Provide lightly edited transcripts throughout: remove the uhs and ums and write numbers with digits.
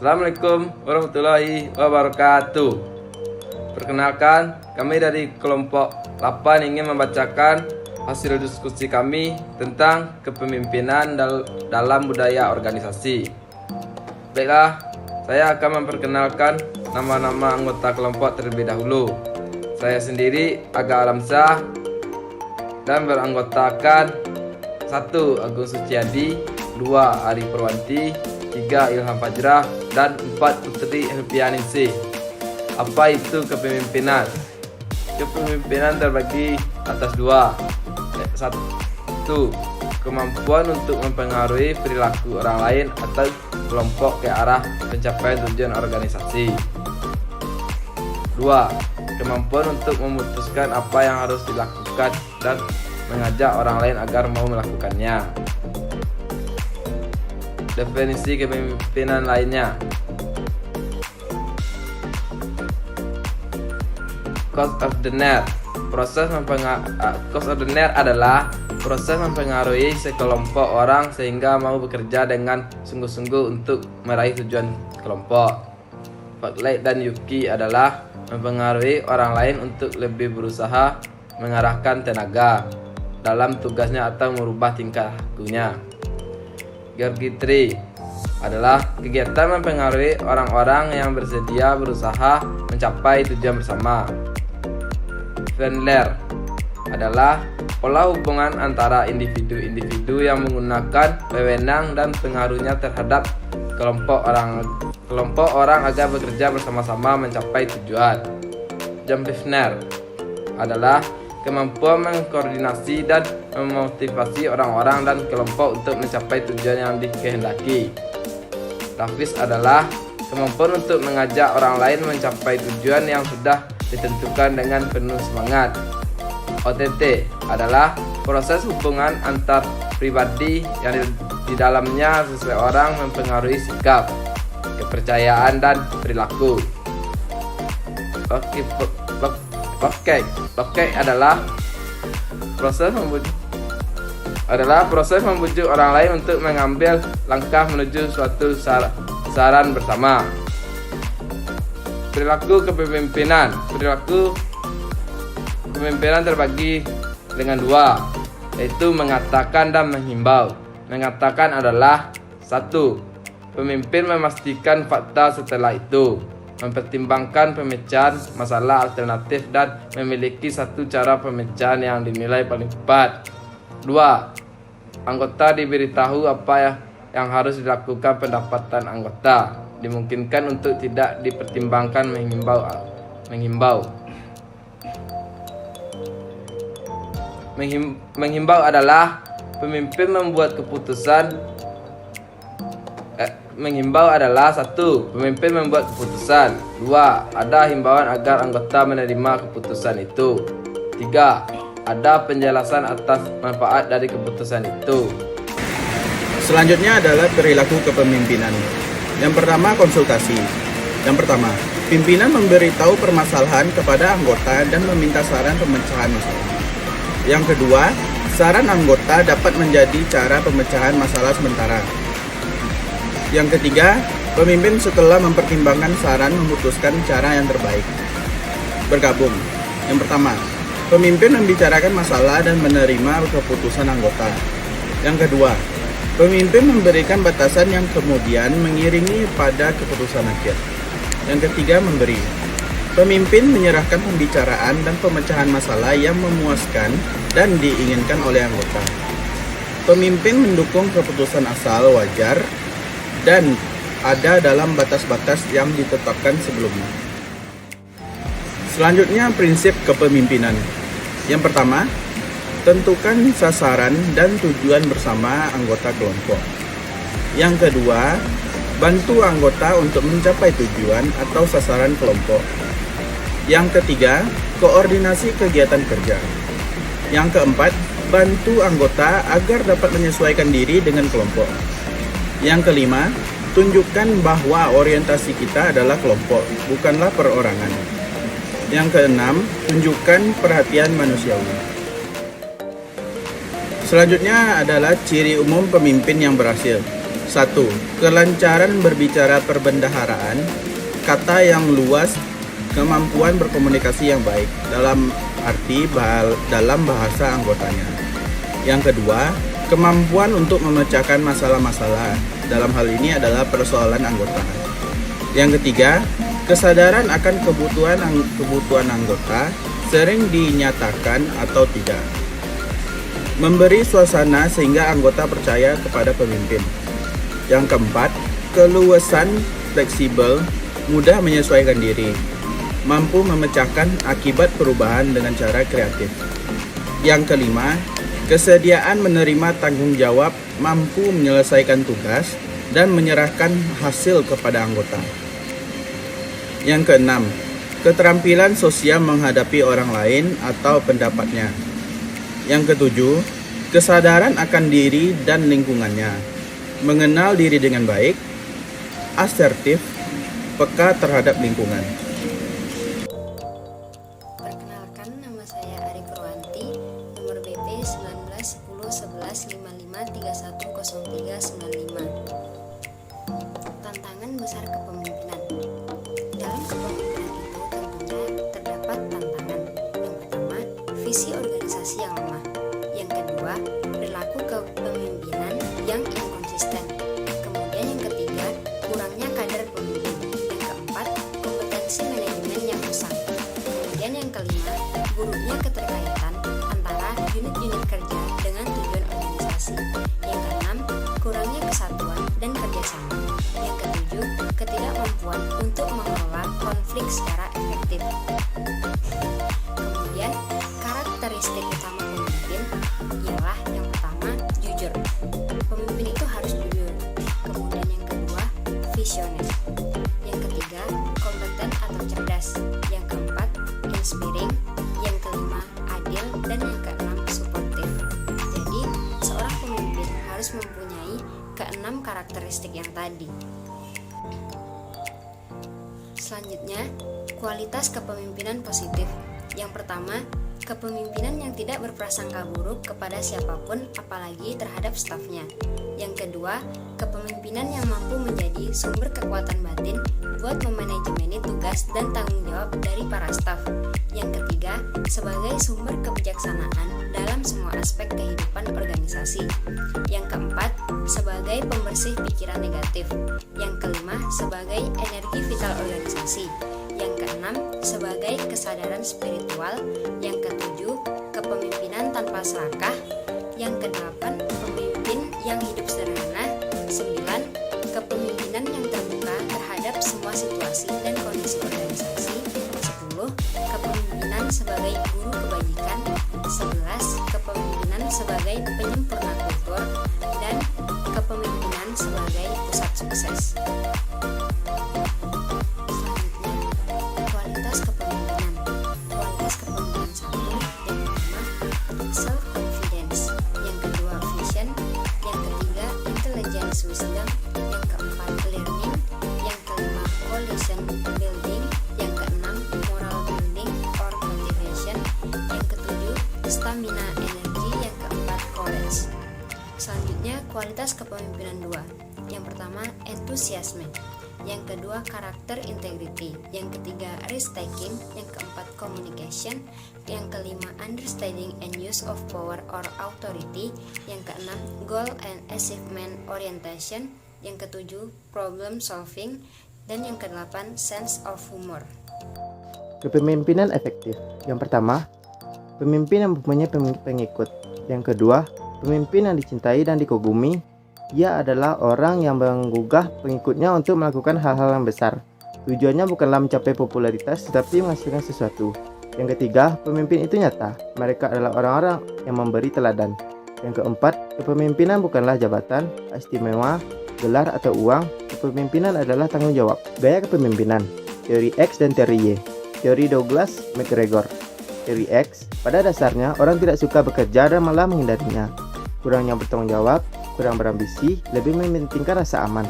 Assalamualaikum warahmatullahi wabarakatuh. Perkenalkan, kami dari kelompok 8 ingin membacakan hasil diskusi kami tentang kepemimpinan dalam budaya organisasi. Baiklah, saya akan memperkenalkan nama-nama anggota kelompok terlebih dahulu. Saya sendiri Aga Alamsyah dan beranggotakan 1. Agung Suciadi, 2. Ari Purwanti, 3. Ilham Fajrah, dan 4. Putri Helpianingsih. Apa itu kepemimpinan? Kepemimpinan terbagi atas 2. 1. Kemampuan untuk mempengaruhi perilaku orang lain atau kelompok ke arah pencapaian tujuan organisasi. 2. Kemampuan untuk memutuskan apa yang harus dilakukan dan mengajak orang lain agar mau melakukannya. Definisi kepemimpinan lainnya. Cause of the net. Cause of the net adalah proses mempengaruhi sekelompok orang sehingga mau bekerja dengan sungguh-sungguh untuk meraih tujuan kelompok. Spotlight dan Yuki adalah mempengaruhi orang lain untuk lebih berusaha mengarahkan tenaga dalam tugasnya atau merubah tingkah lakunya. Georgie Tree adalah kegiatan mempengaruhi orang-orang yang bersedia berusaha mencapai tujuan bersama. Wendler adalah pola hubungan antara individu-individu yang menggunakan wewenang dan pengaruhnya terhadap kelompok orang agar bekerja bersama-sama mencapai tujuan. John Biffner adalah kemampuan mengkoordinasi dan memotivasi orang-orang dan kelompok untuk mencapai tujuan yang dikehendaki. Davis adalah kemampuan untuk mengajak orang lain mencapai tujuan yang sudah ditentukan dengan penuh semangat. OTT adalah proses hubungan antar pribadi yang di dalamnya seseorang mempengaruhi sikap, kepercayaan, dan perilaku. Locke adalah proses membujuk orang lain untuk mengambil langkah menuju suatu saran bersama. Perilaku kepemimpinan. Perilaku kepemimpinan terbagi dengan 2, yaitu mengatakan dan menghimbau. Mengatakan adalah 1. Pemimpin memastikan fakta setelah itu, mempertimbangkan pemecahan masalah alternatif dan memiliki satu cara pemecahan yang dinilai paling tepat. 2. Anggota diberitahu apa yang harus dilakukan. Pendapatan anggota dimungkinkan untuk tidak dipertimbangkan. Menghimbau adalah pemimpin membuat keputusan. Menghimbau adalah 1. Pemimpin membuat keputusan. 2. Ada himbauan agar anggota menerima keputusan itu. 3. Ada penjelasan atas manfaat dari keputusan itu. Selanjutnya adalah perilaku kepemimpinan. Yang pertama, konsultasi. Yang pertama, pimpinan memberitahu permasalahan kepada anggota dan meminta saran pemecahan masalah. Yang kedua, saran anggota dapat menjadi cara pemecahan masalah sementara. Yang ketiga, pemimpin setelah mempertimbangkan saran memutuskan cara yang terbaik. Bergabung. Yang pertama, pemimpin membicarakan masalah dan menerima keputusan anggota. Yang kedua, pemimpin memberikan batasan yang kemudian mengiringi pada keputusan akhir. Yang ketiga, memberi. Pemimpin menyerahkan pembicaraan dan pemecahan masalah yang memuaskan dan diinginkan oleh anggota. Pemimpin mendukung keputusan asal wajar dan ada dalam batas-batas yang ditetapkan sebelumnya. Selanjutnya, prinsip kepemimpinan. Yang pertama, tentukan sasaran dan tujuan bersama anggota kelompok. Yang kedua, bantu anggota untuk mencapai tujuan atau sasaran kelompok. Yang ketiga, koordinasi kegiatan kerja. Yang keempat, bantu anggota agar dapat menyesuaikan diri dengan kelompok. Yang kelima, tunjukkan bahwa orientasi kita adalah kelompok, bukanlah perorangan. Yang keenam, tunjukkan perhatian manusiawi. Selanjutnya adalah ciri umum pemimpin yang berhasil. 1. Kelancaran berbicara perbendaharaan, kata yang luas, kemampuan berkomunikasi yang baik dalam arti dalam bahasa anggotanya. Yang kedua, kemampuan untuk memecahkan masalah-masalah, dalam hal ini adalah persoalan anggota. Yang ketiga, kesadaran akan kebutuhan anggota sering dinyatakan atau tidak. Memberi suasana sehingga anggota percaya kepada pemimpin. Yang keempat, keluasan, fleksibel, mudah menyesuaikan diri, mampu memecahkan akibat perubahan dengan cara kreatif. Yang kelima, kesediaan menerima tanggung jawab, mampu menyelesaikan tugas, dan menyerahkan hasil kepada anggota. Yang keenam, keterampilan sosial menghadapi orang lain atau pendapatnya. Yang ketujuh, kesadaran akan diri dan lingkungannya, mengenal diri dengan baik, asertif, peka terhadap lingkungan. Perkenalkan, nama saya Ari Purwanti, nomor BP 19101155310395. Tantangan besar kepemimpinan. Dalam kepemimpinan itu tentunya terdapat tantangan. Yang pertama, visi organisasi yang lemah. Yang kedua, perilaku kepemimpinan yang inkonsisten. Kemudian yang ketiga, kurangnya kader pemimpin. Yang keempat, kompetensi manajemen yang rusak. Kemudian yang kelima, buruknya keterkaitan antara unit-unit kerja dengan tujuan organisasi. Yang keenam, kurangnya kesatuan dan kerjasama. Yang ketujuh, ketidakmampuan untuk mengelola konflik secara efektif. Kemudian, karakteristik utama pemimpin ialah yang pertama, jujur. Pemimpin itu harus jujur. Kemudian yang kedua, visioner. Yang ketiga, kompeten atau cerdas. Yang keempat, inspiring. Yang kelima, adil. Dan yang keenam, suportif. Jadi, seorang pemimpin harus mempunyai keenam karakteristik yang tadi. Selanjutnya, kualitas kepemimpinan positif. Yang pertama, kepemimpinan yang tidak berprasangka buruk kepada siapapun, apalagi terhadap stafnya. Yang kedua, kepemimpinan yang mampu menjadi sumber kekuatan batin buat memanajemeni tugas dan tanggung jawab dari para staf. Yang ketiga, sebagai sumber kebijaksanaan dalam semua aspek kehidupan organisasi. Yang keempat, sebagai pembersih pikiran negatif. Yang kelima, sebagai energi vital organisasi. Yang keenam, sebagai kesadaran spiritual. Yang ketujuh, kepemimpinan tanpa serakah. Yang kedelapan, pemimpin yang hidup sederhana. 9. Kepemimpinan yang terbuka terhadap semua situasi dan kondisi organisasi. 10. Kepemimpinan sebagai guru kebajikan. 11. Kepemimpinan sebagai penyempurna kultur. Dan kepemimpinan sebagai pusat sukses. Kualitas kepemimpinan. Kualitas kepemimpinan 1, yang pertama, self-confidence. Yang kedua, vision. Yang ketiga, intelligence wisdom. Yang keempat, learning. Yang kelima, coalition building. Yang keenam, moral building or motivation. Yang ketujuh, stamina energy. Yang keempat, courage. Selanjutnya, kualitas kepemimpinan 2. Yang pertama, enthusiasm. Yang kedua, karakter integrity. Yang ketiga, risk taking. Yang keempat, communication. Yang kelima, understanding and use of power or authority. Yang keenam, goal and achievement orientation. Yang ketujuh, problem solving. Dan yang kedelapan, sense of humor. Kepemimpinan efektif. Yang pertama, pemimpin yang mempunyai pengikut. Yang kedua, pemimpin yang dicintai dan dikagumi. Ia adalah orang yang menggugah pengikutnya untuk melakukan hal-hal yang besar. Tujuannya bukanlah mencapai popularitas, tetapi menghasilkan sesuatu. Yang ketiga, pemimpin itu nyata. Mereka adalah orang-orang yang memberi teladan. Yang keempat, kepemimpinan bukanlah jabatan, istimewa, gelar atau uang. Kepemimpinan adalah tanggung jawab. Gaya kepemimpinan. Teori X dan teori Y. Teori Douglas MacGregor. Teori X, pada dasarnya orang tidak suka bekerja dan malah menghindarinya. Kurangnya bertanggung jawab, kurang berambisi, lebih mementingkan rasa aman.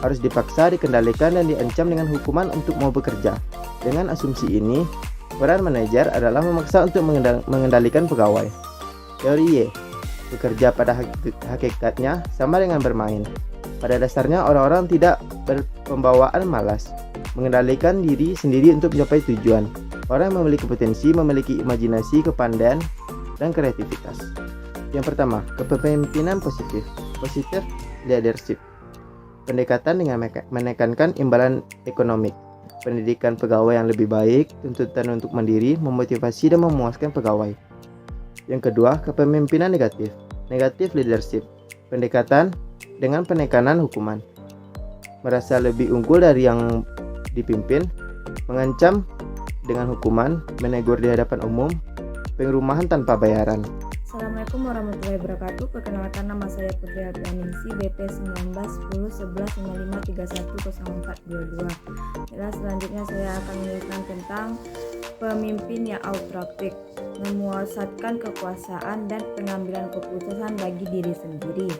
Harus dipaksa, dikendalikan, dan diancam dengan hukuman untuk mau bekerja. Dengan asumsi ini, peran manajer adalah memaksa untuk mengendalikan pegawai. Teori Y, bekerja pada hakikatnya sama dengan bermain. Pada dasarnya orang-orang tidak berpembawaan malas, mengendalikan diri sendiri untuk mencapai tujuan. Orang yang memiliki potensi, memiliki imajinasi, kepandaian, dan kreativitas. Yang pertama, kepemimpinan positif. Positive leadership. Pendekatan dengan menekankan imbalan ekonomi, pendidikan pegawai yang lebih baik, tuntutan untuk mandiri, memotivasi dan memuaskan pegawai. Yang kedua, kepemimpinan negatif. Negative leadership. Pendekatan dengan penekanan hukuman, merasa lebih unggul dari yang dipimpin, mengancam dengan hukuman, menegur di hadapan umum, pengrumahan tanpa bayaran. Assalamualaikum warahmatullahi wabarakatuh. Perkenalkan, nama saya Putri Aprianingsi, BP 19101155310422. Selanjutnya saya akan menuliskan tentang pemimpin yang autokratik, memusatkan kekuasaan dan pengambilan keputusan bagi diri sendiri.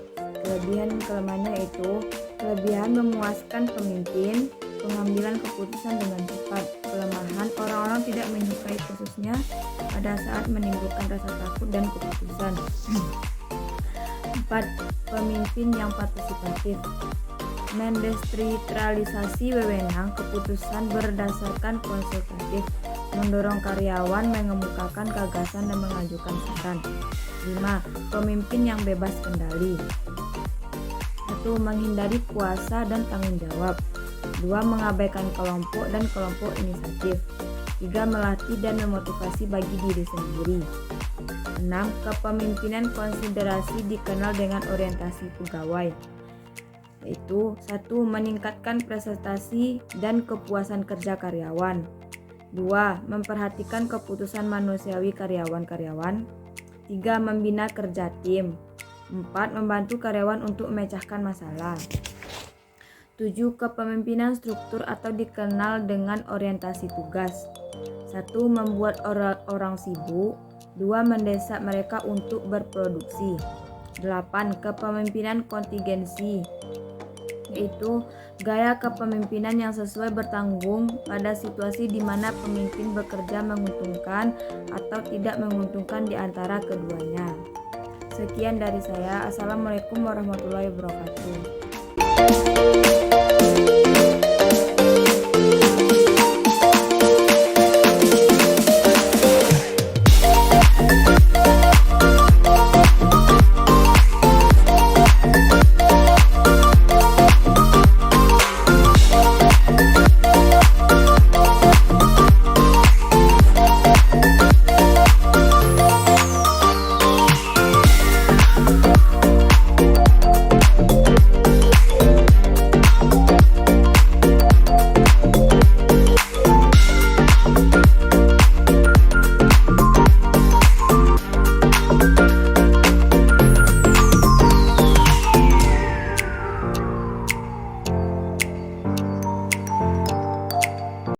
Kelebihan kelemahannya itu kelebihan memuaskan pemimpin, pengambilan keputusan dengan cepat. Kelemahan, orang-orang tidak menyukai khususnya pada saat menimbulkan rasa takut dan keputusan. 4. Pemimpin yang partisipatif, mendesentralisasi wewenang keputusan berdasarkan konsultatif, mendorong karyawan mengemukakan gagasan dan mengajukan saran. 5. Pemimpin yang bebas kendali. 1. Menghindari kuasa dan tanggung jawab. 2. Mengabaikan kelompok dan kelompok inisiatif. 3. Melatih dan memotivasi bagi diri sendiri. 6. Kepemimpinan konsiderasi dikenal dengan orientasi pegawai, yaitu 1. Meningkatkan prestasi dan kepuasan kerja karyawan. 2. Memperhatikan keputusan manusiawi karyawan-karyawan. 3. Membina kerja tim. 4. Membantu karyawan untuk memecahkan masalah. 7. Kepemimpinan struktur atau dikenal dengan orientasi tugas. 1. Membuat orang sibuk. 2. Mendesak mereka untuk berproduksi. 8. Kepemimpinan kontingensi, yaitu gaya kepemimpinan yang sesuai bertanggung pada situasi di mana pemimpin bekerja menguntungkan atau tidak menguntungkan di antara keduanya. Sekian dari saya. Assalamualaikum warahmatullahi wabarakatuh.